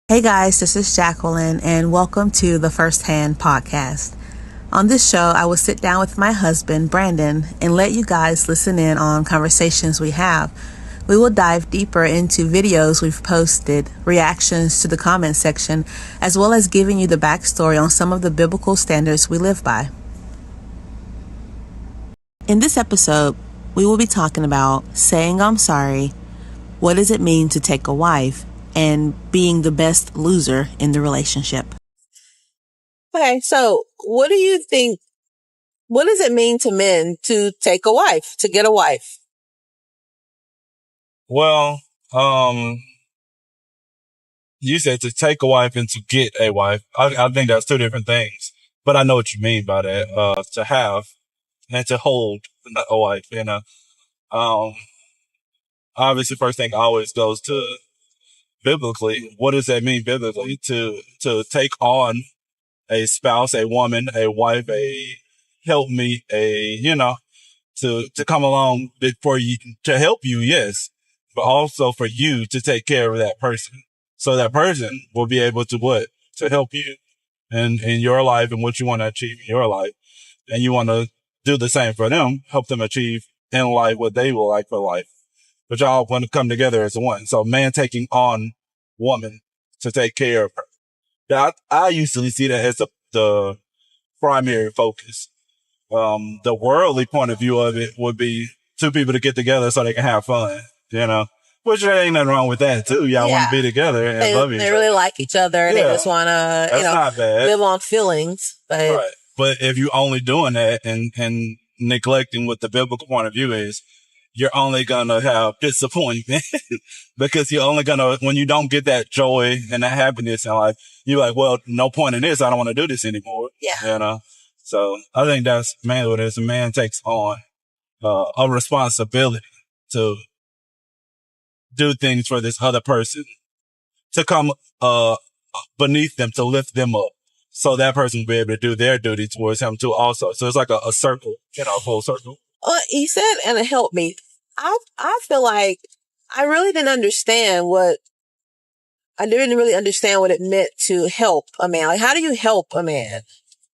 Hey guys, this is Jacqueline, and welcome to the First Hand Podcast. On this show, I will sit down with my husband, Brandon, and let you guys listen in on conversations we have. We will dive deeper into videos we've posted, reactions to the comment section, as well as giving you the backstory on some of the biblical standards we live by. In this episode, we will be talking about saying I'm sorry, what does it mean to take a wife, and being the best loser in the relationship. Okay, so what do you think, what does it mean to men to take a wife, to get a wife? Well, you said to take a wife and to get a wife. I think that's two different things, but I know what you mean by that. To have and to hold a wife, obviously first thing always goes to biblically. What does that mean biblically? To take on a spouse, a woman, a wife, a helpmeet, to come along for you, to help you, yes, but also for you to take care of that person. So that person will be able to what? To help you in your life and what you want to achieve in your life. And you want to do the same for them, help them achieve in life what they will like for life. But y'all want to come together as one. So man taking on woman to take care of her. I usually see that as the primary focus. The worldly point of view of it would be two people to get together so they can have fun, which there ain't nothing wrong with that too. Y'all want to be together and love each other. They really like each other and they just want to, not bad. live on feelings. But, right. But if you're only doing that and neglecting what the biblical point of view is, you're only going to have disappointment because you're only going to, when you don't get that joy and that happiness in life, you're like, well, no point in this. I don't want to do this anymore. Yeah. So I think that's mainly what it is. A man takes on a responsibility to do things for this other person, to come beneath them, to lift them up. So that person will be able to do their duty towards him too also. So it's like a circle, full circle. He said, and it helped me. I feel like I really didn't understand what it meant to help a man. Like, how do you help a man?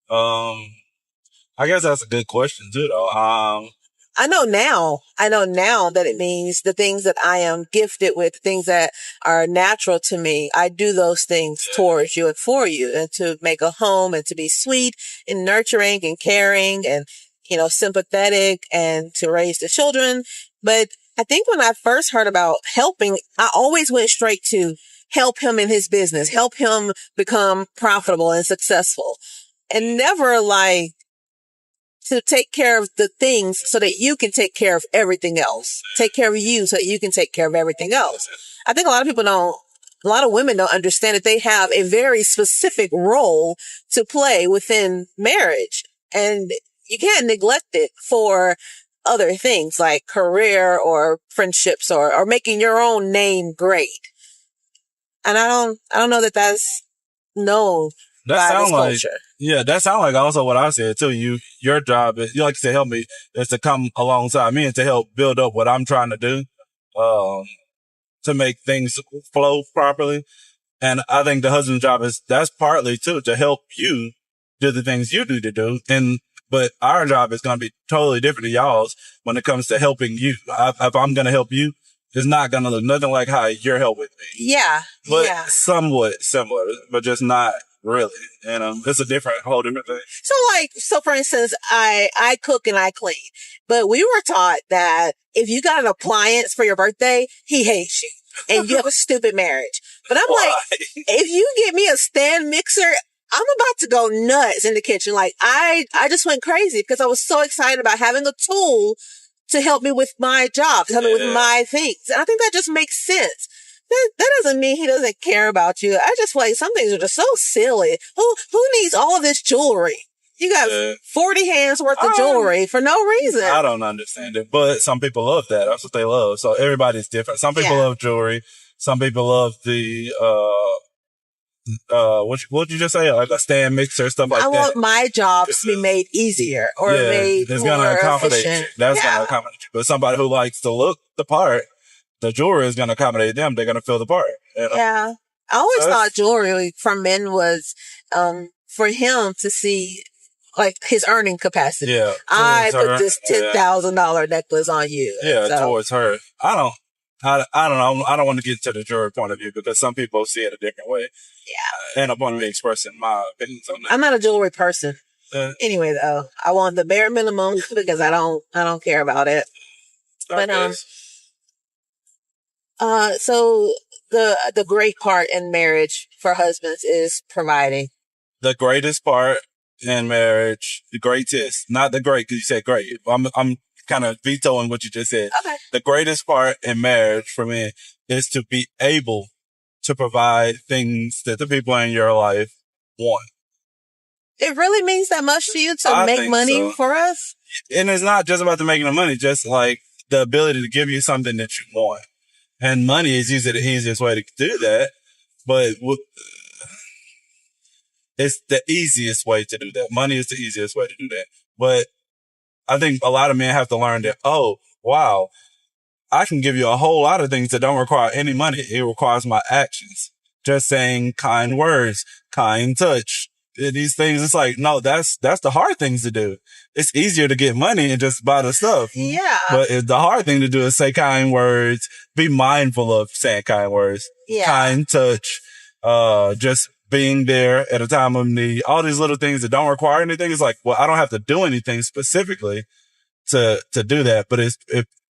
I guess that's a good question too, though. I know now that it means the things that I am gifted with, things that are natural to me. I do those things towards you and for you, and to make a home and to be sweet and nurturing and caring and, sympathetic and to raise the children. But I think when I first heard about helping, I always went straight to help him in his business, help him become profitable and successful, and never like to take care of the things so that you can take care of everything else. Take care of you so that you can take care of everything else. I think a lot of women don't understand that they have a very specific role to play within marriage. And you can't neglect it for other things like career or friendships or making your own name great. And I don't know that that's known by this culture. Yeah, that sounds like also what I said too. Your job is, you like to say, help me, is to come alongside me and to help build up what I'm trying to do, to make things flow properly. And I think the husband's job that's partly too, to help you do the things you do to do. But our job is going to be totally different to y'all's when it comes to helping you. If I'm going to help you, it's not going to look nothing like how you're helping me. Yeah. But somewhat similar, but just not really. It's a whole different thing. So for instance, I cook and I clean, but we were taught that if you got an appliance for your birthday, he hates you and you have a stupid marriage. But I'm like, if you get me a stand mixer, I'm about to go nuts in the kitchen. Like I just went crazy because I was so excited about having a tool to help me with my job, to help me with my things. And I think that just makes sense. That doesn't mean he doesn't care about you. I just feel like some things are just so silly. Who needs all of this jewelry? You got 40 hands worth of jewelry for no reason. I don't understand it, but some people love that. That's what they love. So everybody's different. Some people love jewelry. Some people love the, what'd you just say? Like a stand mixer, stuff like that. I want my job to be made easier or made more efficient. That's going to accommodate you. But somebody who likes to look the part, the jewelry is going to accommodate them. They're going to feel the part. Yeah. I always thought jewelry for men was for him to see like his earning capacity. Yeah. I put this $10,000 necklace on you. Yeah, towards her. I don't know. I don't want to get to the jewelry point of view because some people see it a different way. Yeah. And I'm going to be expressing my opinions on that. I'm not a jewelry person. Anyway, though, I want the bare minimum because I don't care about it. But so the great part in marriage for husbands is providing. The greatest part in marriage, the greatest, not the great, because you said great. I'm kind of vetoing what you just said. Okay. The greatest part in marriage for me is to be able to provide things that the people in your life want. It really means that much to you to make money for us? And it's not just about the making of money, just like the ability to give you something that you want. And money is usually the easiest way to do that, but it's the easiest way to do that. Money is the easiest way to do that. But I think a lot of men have to learn that, oh, wow, I can give you a whole lot of things that don't require any money. It requires my actions. Just saying kind words, kind touch. These things, it's like, no, that's the hard things to do. It's easier to get money and just buy the stuff. Yeah. But the hard thing to do is say kind words, be mindful of saying kind words, kind touch, just being there at a time of need, all these little things that don't require anything. It's like, well, I don't have to do anything specifically to do that. But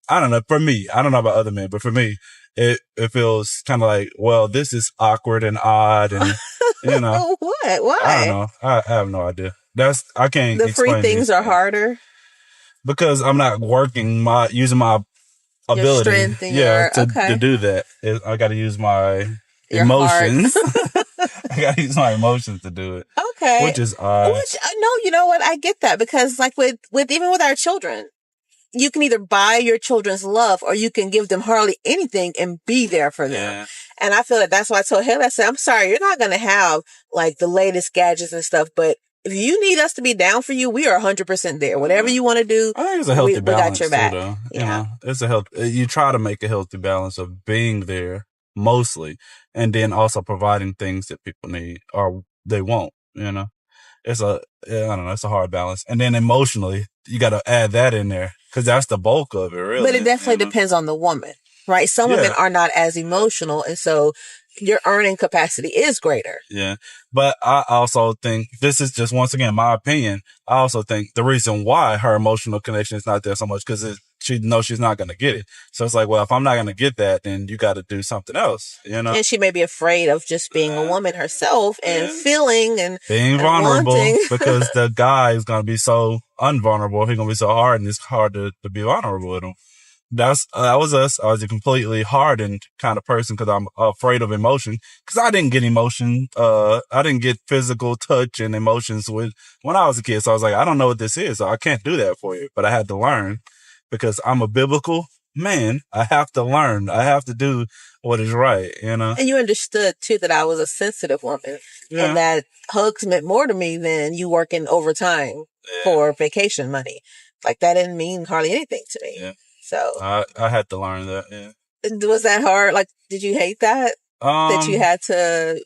I don't know, for me, I don't know about other men, but for me, it feels kind of like, well, this is awkward and odd and, you know. What? Why? I don't know. I have no idea. I can't The explain free things are harder? Because I'm not using my ability. To do that. I got to use my emotions. I got to use my emotions to do it. Okay. Which is odd. No, you know what? I get that because like with even with our children, you can either buy your children's love or you can give them hardly anything and be there for them. Yeah. And I feel like that's why I told Haley, I said, I'm sorry, you're not going to have like the latest gadgets and stuff, but if you need us to be down for you, we are 100% there. Whatever you want to do, I think it's a healthy balance we got your back. Too, though. You know, it's you try to make a healthy balance of being there mostly and then also providing things that people need or they want, you know. I don't know, it's a hard balance. And then emotionally, you got to add that in there because that's the bulk of it, really. But it definitely depends on the woman, right? Some women are not as emotional, and so your earning capacity is greater. Yeah. But I also think, this is just once again my opinion, I also think the reason why her emotional connection is not there so much because she knows she's not going to get it. So it's like, well, if I'm not going to get that, then you got to do something else, you know? And she may be afraid of just being a woman herself and feeling and being vulnerable because the guy is going to be so unvulnerable. He's going to be so hard and it's hard to be vulnerable with him. That was us. I was a completely hardened kind of person because I'm afraid of emotion because I didn't get emotion. I didn't get physical touch and emotions when I was a kid. So I was like, I don't know what this is. So I can't do that for you, but I had to learn. Because I'm a biblical man, I have to learn. I have to do what is right, you know? And you understood, too, that I was a sensitive woman. Yeah. And that hugs meant more to me than you working overtime for vacation money. Like, that didn't mean hardly anything to me. Yeah. So I had to learn that, yeah. Was that hard? Like, did you hate that? That you had to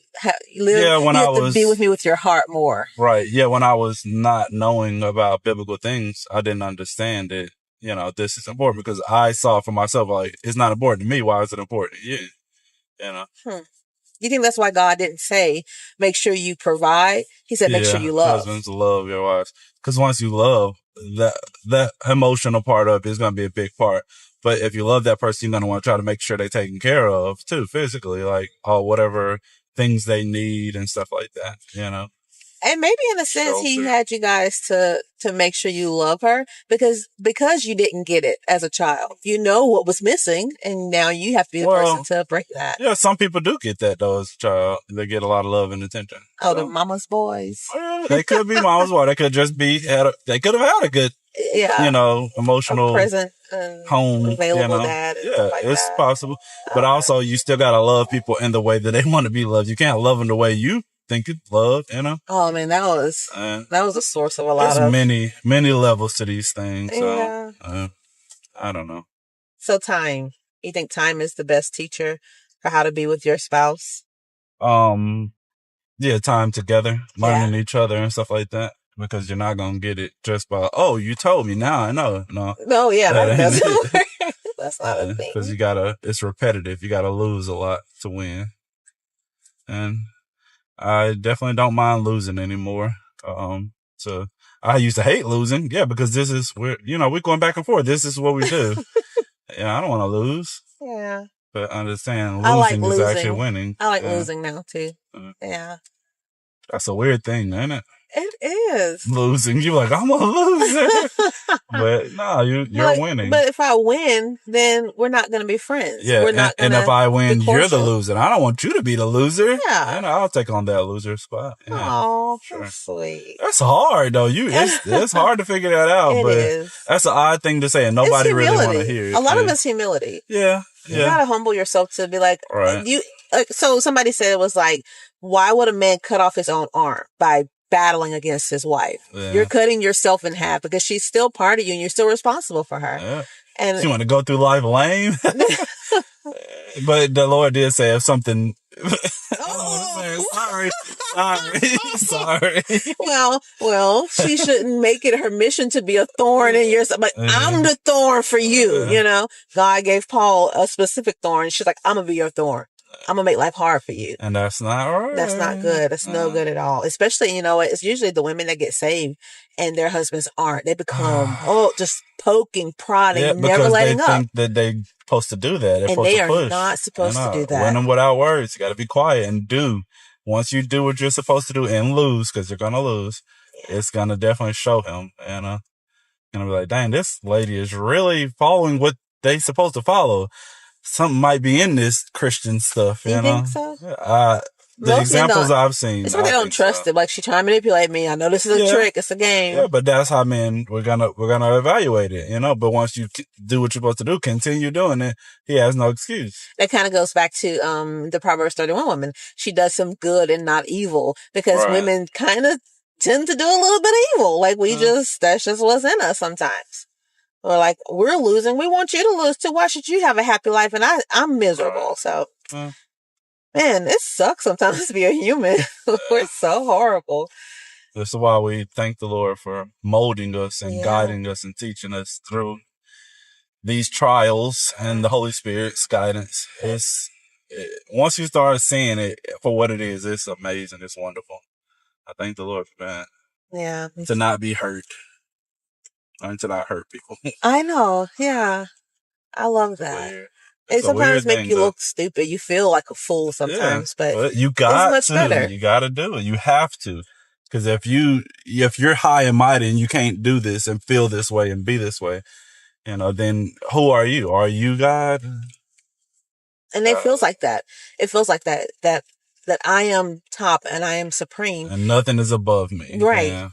live, to be with me with your heart more. Right. Yeah, when I was not knowing about biblical things, I didn't understand it. You know, this is important because I saw for myself, like, it's not important to me. Why is it important to you? You know? You think that's why God didn't say, make sure you provide? He said, make sure you love. Husbands love your wives. Because once you love, that emotional part of it is going to be a big part. But if you love that person, you're going to want to try to make sure they're taken care of too, physically, like, whatever things they need and stuff like that, you know? And maybe in a sense, he had you guys to make sure you love her because you didn't get it as a child. You know what was missing, and now you have to be the person to break that. Yeah, some people do get that, though, as a child. They get a lot of love and attention. Oh, the mama's boys. They could be mama's boys. They could just be, they could have had a good, you know, emotional present home. Available dad. Yeah, like it's possible. But also, you still got to love people in the way that they want to be loved. You can't love them the way you think it's love, you know? Oh, man, that was a source of a lot of... There's many levels to these things. So, I don't know. So time. You think time is the best teacher for how to be with your spouse? Yeah, time together, learning each other and stuff like that. Because you're not gonna get it just by, oh, you told me, now I know. No, yeah, that ain't doesn't it. work. That's not a thing. Because it's repetitive. You gotta lose a lot to win. And I definitely don't mind losing anymore. So I used to hate losing. Yeah, because we're going back and forth. This is what we do. Yeah, I don't want to lose. Yeah. But understand I like losing is actually winning. I like losing now too. Yeah. That's a weird thing, isn't it? It is. Losing. You're like, I'm a loser. But no, you're winning. But if I win, then we're not going to be friends. Yeah. We're not and if I win, you're the loser. I don't want you to be the loser. Yeah. And I'll take on that loser spot. Yeah, oh, sure. That's sweet. That's hard though. It's hard to figure that out. But is. That's an odd thing to say, and nobody really want to hear it. A lot of it's humility. Yeah. You gotta humble yourself to be like, so somebody said it was like, why would a man cut off his own arm by battling against his wife? Yeah. You're cutting yourself in half because she's still part of you and you're still responsible for her. Yeah. And you want to go through life lame? But the Lord did say if something. Sorry. Well, she shouldn't make it her mission to be a thorn in your side. But I'm the thorn for you, God gave Paul a specific thorn. She's like, I'm going to be your thorn. I'm going to make life hard for you. And that's not right. That's not good. That's no good at all. Especially, it's usually the women that get saved and their husbands aren't. They become, just poking, prodding, never letting up. They think that they're supposed to do that. And they are not supposed to do that. Winning without words. You got to be quiet and do. Once you do what you're supposed to do and lose, because you're going to lose, it's going to definitely show him. And going to be like, dang, this lady is really following what they supposed to follow. Something might be in this Christian stuff, you know? Think so? The examples I've seen. It's like they don't trust it. Like, she trying to manipulate me. I know this is a trick. It's a game. Yeah, but that's how we're gonna evaluate it, But once you do what you're supposed to do, continue doing it. He has no excuse. That kind of goes back to the Proverbs 31 woman. She does some good and not evil because women kind of tend to do a little bit of evil. Like, that's just what's in us sometimes. Or like, we're losing. We want you to lose too. Why should you have a happy life? And I'm miserable. So, man, it sucks sometimes to be a human. We're so horrible. This is why we thank the Lord for molding us and guiding us and teaching us through these trials and the Holy Spirit's guidance. Once you start seeing it for what it is, it's amazing. It's wonderful. I thank the Lord for that. Yeah. To not be hurt. And to not hurt people. I know. Yeah. I love that. It sometimes make you look stupid. You feel like a fool sometimes, but you got to. Better. You got to do it. You have to. Because if you're high and mighty and you can't do this and feel this way and be this way, then who are you? Are you God? And it feels like that. It feels like that I am top and I am supreme. And nothing is above me. Right. Yeah.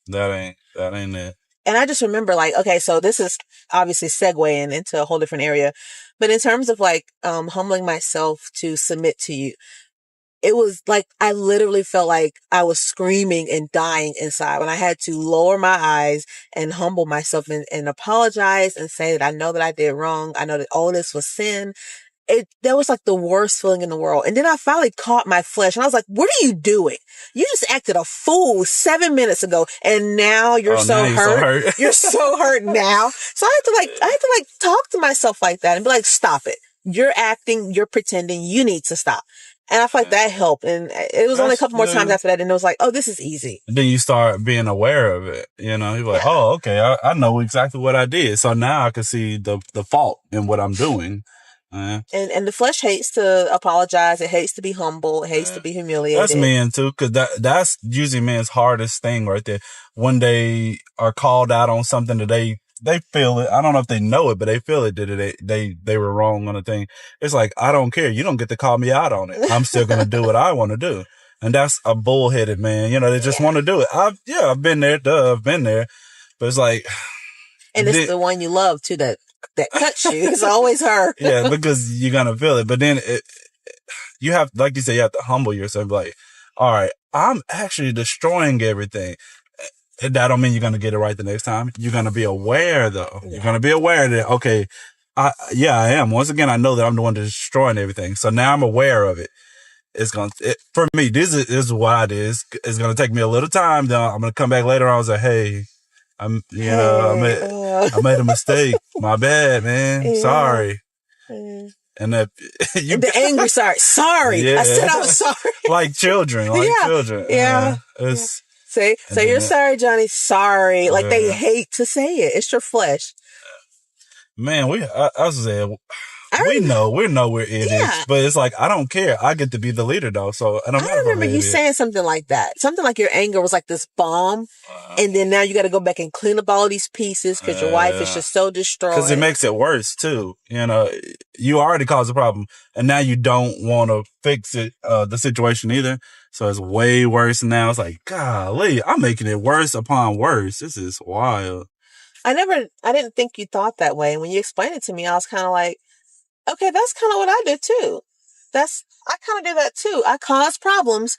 That ain't it. And I just remember okay, so this is obviously segueing into a whole different area. But in terms of humbling myself to submit to you, it was like, I literally felt like I was screaming and dying inside when I had to lower my eyes and humble myself and apologize and say that I know that I did wrong. I know that all this was sin. That was like the worst feeling in the world. And then I finally caught my flesh and I was like, what are you doing? You just acted a fool 7 minutes ago and now you're so hurt. You're so hurt now. So I had to talk to myself like that and be like, stop it. You're acting, you're pretending, you need to stop. And I feel like that helped. And it was only a couple more times after that. And it was like, oh, this is easy. Then you start being aware of it. You're like, oh, okay. I know exactly what I did. So now I can see the fault in what I'm doing. And the flesh hates to apologize. It hates to be humble. It hates to be humiliated. That's men too, because that's usually men's hardest thing right there. When they are called out on something that they feel it. I don't know if they know it, but they feel it that they were wrong on a thing. It's like, I don't care. You don't get to call me out on it. I'm still gonna do what I want to do. And that's a bullheaded man. They just want to do it. I've been there. I've been there. But it's like, and it's the one you love too that cuts you. It's always her. Yeah, because you're gonna feel it. But then you have, like you said, you have to humble yourself. Like, all right, I'm actually destroying everything. That don't mean you're gonna get it right the next time. You're gonna be aware, though. Yeah. You're gonna be aware that, okay, I am. Once again, I know that I'm the one that's destroying everything. So now I'm aware of it. for me, this is what it is. It's going to take me a little time. Then I'm going to come back later on and say, hey, I made a mistake. My bad, man. Sorry. And that the angry sorry. Yeah. I said I was sorry. like children. Yeah. Say you're sorry, Johnny. Sorry. Like they hate to say it. It's your flesh. Man, I was saying, we know we're idiots, but it's like, I don't care. I get to be the leader though. So I remember you saying something like that. Something like your anger was like this bomb. And then now you got to go back and clean up all these pieces because your wife is just so destroyed. Because it makes it worse too. You know, you already caused a problem and now you don't want to fix it, the situation either. So it's way worse now. It's like, golly, I'm making it worse upon worse. This is wild. I didn't think you thought that way. And when you explained it to me, I was kind of like, okay, that's kind of what I do too. I kind of do that too. I cause problems.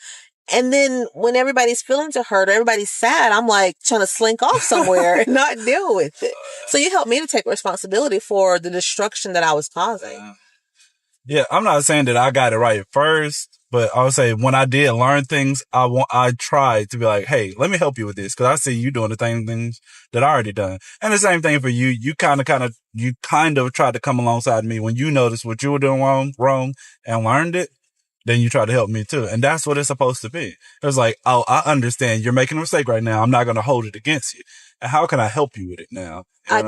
And then when everybody's feelings are hurt or everybody's sad, I'm like trying to slink off somewhere and not deal with it. So you helped me to take responsibility for the destruction that I was causing. Yeah, I'm not saying that I got it right at first, but I would say when I did learn things, I tried to be like, hey, let me help you with this because I see you doing the same things that I already done. And the same thing for you. You kind of tried to come alongside me when you noticed what you were doing wrong and learned it. Then you try to help me too. And that's what it's supposed to be. It was like, oh, I understand you're making a mistake right now. I'm not going to hold it against you. And how can I help you with it now? I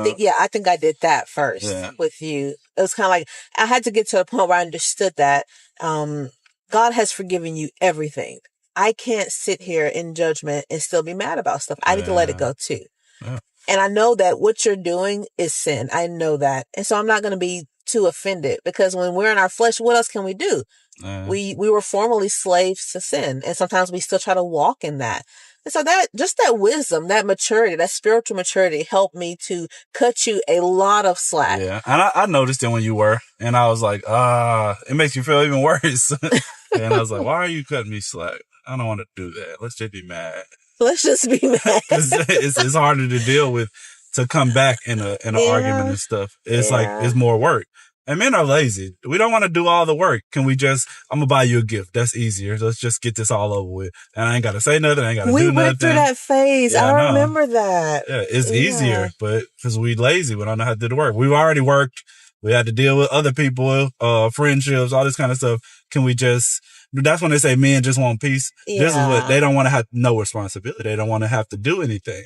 think I did that first with you. It was kind of like, I had to get to a point where I understood that, God has forgiven you everything. I can't sit here in judgment and still be mad about stuff. I need to let it go too. Yeah. And I know that what you're doing is sin. I know that. And so I'm not going to be too offended because when we're in our flesh, what else can we do? We were formerly slaves to sin. And sometimes we still try to walk in that. And so that wisdom, that maturity, that spiritual maturity helped me to cut you a lot of slack. Yeah. And I noticed it when you were, and I was like, it makes you feel even worse. And I was like, why are you cutting me slack? I don't want to do that. Let's just be mad. Let's just be mad. Cause it's harder to deal with, to come back in an argument and stuff. It's like, it's more work. And men are lazy. We don't want to do all the work. Can we just, I'm going to buy you a gift. That's easier. Let's just get this all over with. And I ain't got to say nothing. I ain't got to do nothing. We went through that phase. Yeah, I remember that. Yeah, it's easier, but because we lazy, we don't know how to do the work. We've already worked. We had to deal with other people, friendships, all this kind of stuff. Can we just, that's when they say men just want peace. Yeah. This is what, they don't want to have no responsibility. They don't want to have to do anything.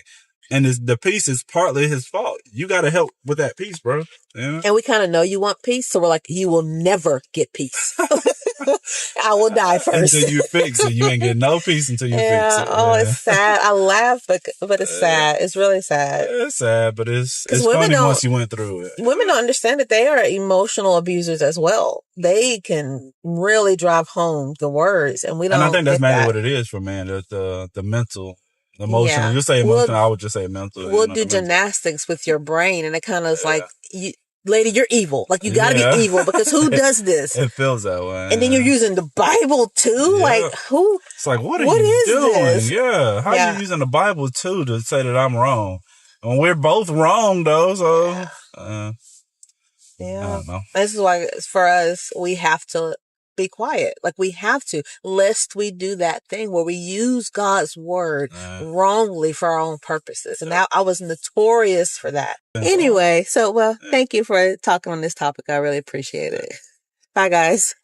And the peace is partly his fault. You got to help with that peace, bro. Yeah. And we kind of know you want peace. So we're like, you will never get peace. I will die first. Until you fix it. You ain't getting no peace until you fix it. Oh, it's sad. I laugh, but it's sad. It's really sad. It's sad, but it's funny once you went through it. Women don't understand that they are emotional abusers as well. They can really drive home the words, and we don't. And I think that's mainly what it is for men. The mental. Emotional. Yeah. You say emotional. I would just say mental. We'll do gymnastics with your brain, and it kind of is like, lady, you're evil. Like you got to be evil because who does this? It feels that way. And then you're using the Bible too. Like who? It's like what are you doing? This? Yeah. How are you using the Bible too to say that I'm wrong? And we're both wrong though. So I don't know. This is why for us we have to be quiet. Like we have to, lest we do that thing where we use God's word wrongly for our own purposes. And I was notorious for that. Anyway, so thank you for talking on this topic. I really appreciate it. Bye guys.